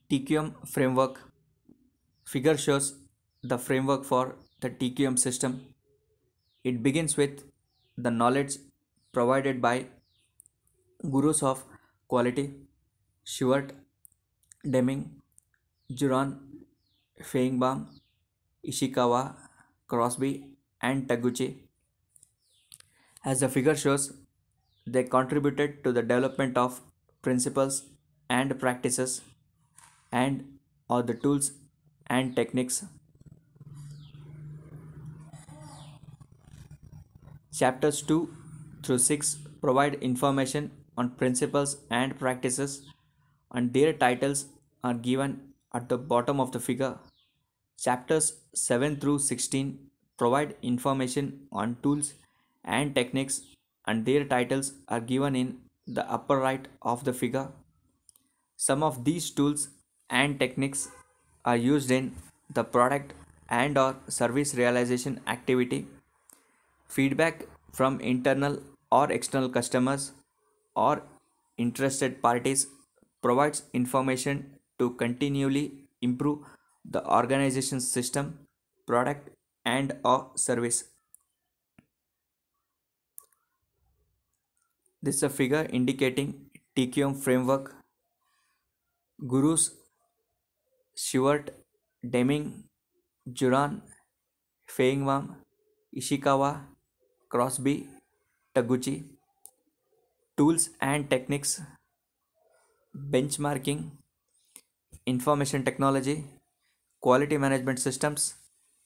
TQM framework figure shows the framework for the TQM system. It begins with the knowledge provided by gurus of quality, Stewart, Deming, Juran, Feigenbaum, Ishikawa, Crosby, and Taguchi. As the figure shows, they contributed to the development of principles and practices and or the tools and techniques. Chapters 2 through 6 provide information on principles and practices, and their titles are given at the bottom of the figure. Chapters 7 through 16 provide information on tools and techniques, and their titles are given in the upper right of the figure. Some of these tools and techniques are used in the product and or service realization activity. Feedback from internal or external customers or interested parties provides information to continually improve the organization's system, product, and or service. This is a figure indicating TQM framework. Gurus Stewart, Deming, Juran, Feigenbaum, Ishikawa, Crosby, Taguchi. Tools and techniques: benchmarking, information technology, quality management systems,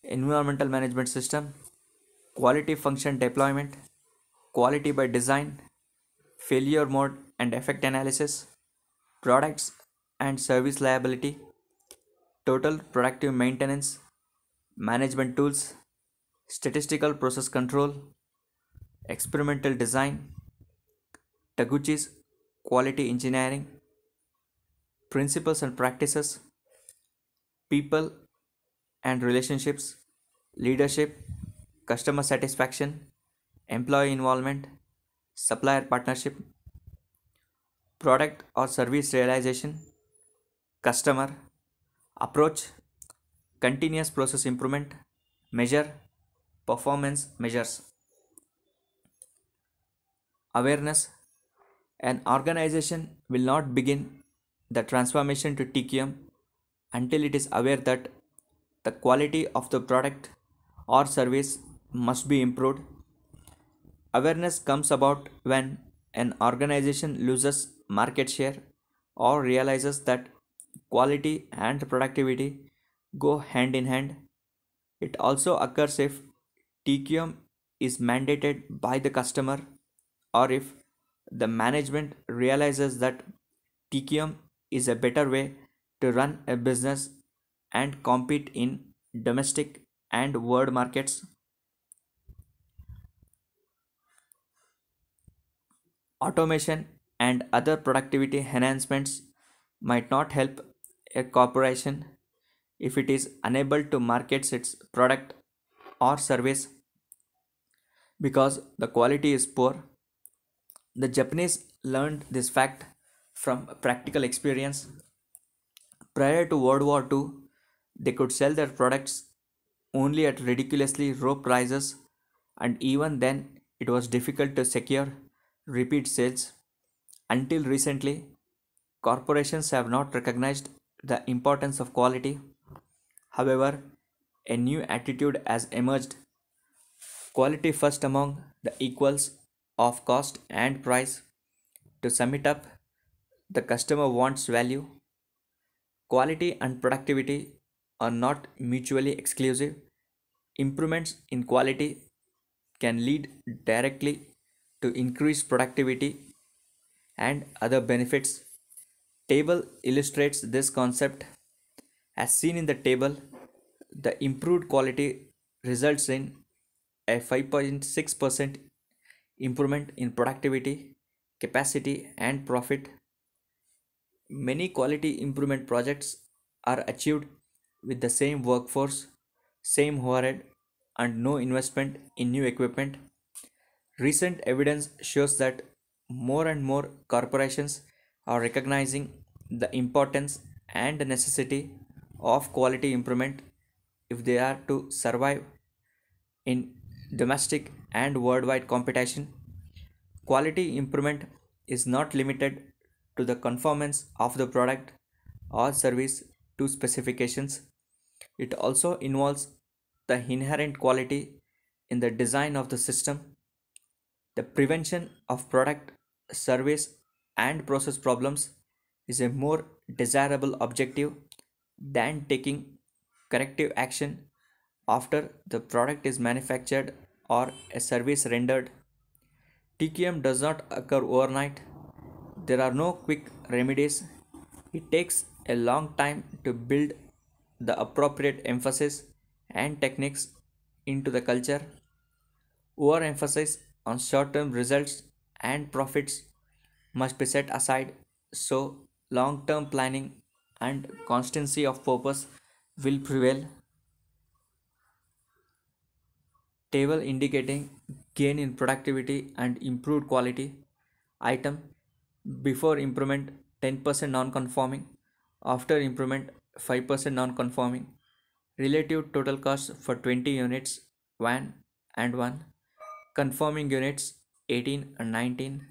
environmental management system, quality function deployment, quality by design, failure mode and effect analysis, products and service liability, total productive maintenance, management tools, statistical process control, experimental design, Taguchi's quality engineering, principles and practices, people and relationships, leadership, customer satisfaction, employee involvement, supplier partnership, product or service realization, customer, approach, continuous process improvement, measure, performance measures, awareness. An organization will not begin the transformation to TQM until it is aware that the quality of the product or service must be improved. Awareness comes about when an organization loses market share or realizes that quality and productivity go hand in hand. It also occurs if TQM is mandated by the customer or if the management realizes that TQM is a better way to run a business and compete in domestic and world markets. Automation and other productivity enhancements might not help a corporation if it is unable to market its product or service because the quality is poor. The Japanese learned this fact from practical experience. Prior to World War II, they could sell their products only at ridiculously low prices, and even then, it was difficult to secure repeat sales. Until recently, corporations have not recognized the importance of quality. However, a new attitude has emerged: quality first among the equals of cost and price. To sum it up, the customer wants value. Quality and productivity are not mutually exclusive. Improvements in quality can lead directly to increased productivity and other benefits. Table illustrates this concept. As seen in the table, the improved quality results in a 5.6% improvement in productivity, capacity, and profit. Many quality improvement projects are achieved with the same workforce, same overhead, and no investment in new equipment. Recent evidence shows that more and more corporations are recognizing the importance and the necessity of quality improvement if they are to survive in domestic and worldwide competition. Quality improvement is not limited to the conformance of the product or service to specifications. It also involves the inherent quality in the design of the system, the prevention of product, service, and process problems is a more desirable objective than taking corrective action after the product is manufactured or a service rendered. TQM does not occur overnight. There are no quick remedies. It takes a long time to build the appropriate emphasis and techniques into the culture. Overemphasis on short term results and profits must be set aside so long term planning and constancy of purpose will prevail. Table indicating gain in productivity and improved quality. Item before improvement 10% non-conforming, after improvement 5% non-conforming. Relative total cost for 20 units 1 and 1. Conforming units 18 and 19.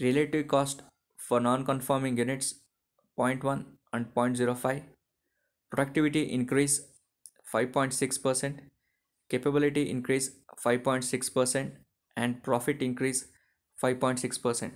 Relative cost for non-conforming units zero point 0.1 and zero point 0.05. Productivity increase 5.6%. Capability increase 5.6% and profit increase 5.6%.